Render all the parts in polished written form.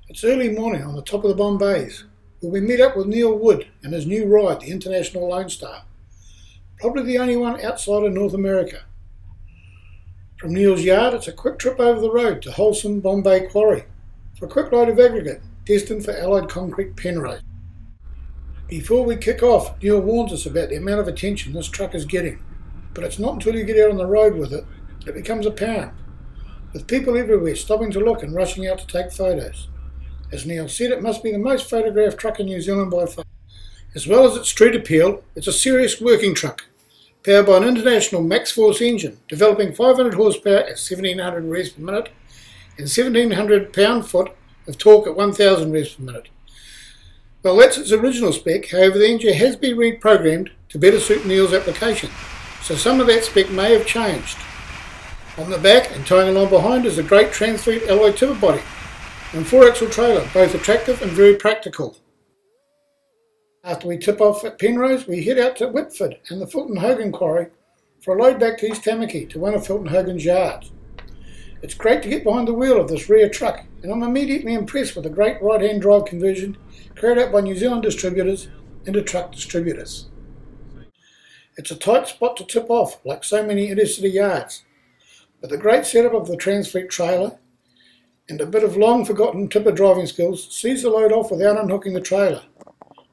It's early morning on the top of the Bombays, where we meet up with Neil Wood and his new ride, the International Lonestar. Probably the only one outside of North America. From Neil's yard, it's a quick trip over the road to Wholesome Bombay Quarry for a quick load of aggregate destined for Allied Concrete Penrose. Before we kick off, Neil warns us about the amount of attention this truck is getting, but it's not until you get out on the road with it that it becomes apparent, with people everywhere stopping to look and rushing out to take photos. As Neil said, it must be the most photographed truck in New Zealand by far. As well as its street appeal, it's a serious working truck, powered by an international max force engine, developing 500 horsepower at 1700 revs per minute and 1700 pound-foot of torque at 1000 revs per minute. Well, that's its original spec, however the engine has been reprogrammed to better suit Neil's application, so some of that spec may have changed. On the back and towing along behind is a great Transfleet alloy tipper body and 4-axle trailer, both attractive and very practical. After we tip off at Penrose, we head out to Whitford and the Fulton Hogan quarry for a load back to East Tamaki to one of Fulton Hogan's yards. It's great to get behind the wheel of this rare truck, and I'm immediately impressed with the great right-hand drive conversion carried out by New Zealand distributors into truck distributors. It's a tight spot to tip off, like so many intercity yards, but the great setup of the Transfleet trailer and a bit of long-forgotten tipper driving skills sees the load off without unhooking the trailer.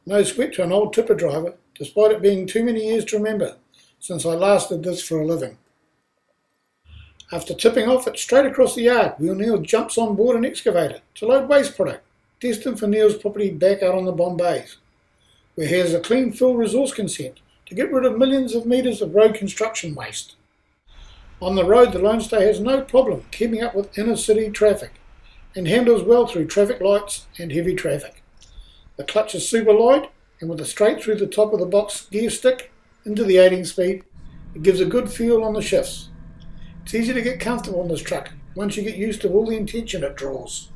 No sweat to an old tipper driver, despite it being too many years to remember since I last did this for a living. After tipping off it straight across the yard, Neil jumps on board an excavator to load waste product, destined for Neil's property back out on the Bombays, where he has a clean fill resource consent to get rid of millions of metres of road construction waste. On the road, the Lonestar has no problem keeping up with inner city traffic and handles well through traffic lights and heavy traffic. The clutch is super light, and with a straight through the top of the box gear stick into the 18 speed, it gives a good feel on the shifts. It's easy to get comfortable on this truck once you get used to all the attention it draws.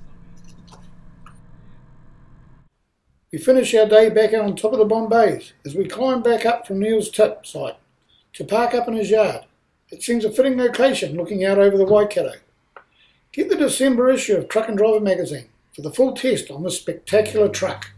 We finish our day back out on top of the Bombays as we climb back up from Neil's tip site to park up in his yard. It seems a fitting location looking out over the Waikato. Get the December issue of Truck and Driver magazine for the full test on this spectacular truck.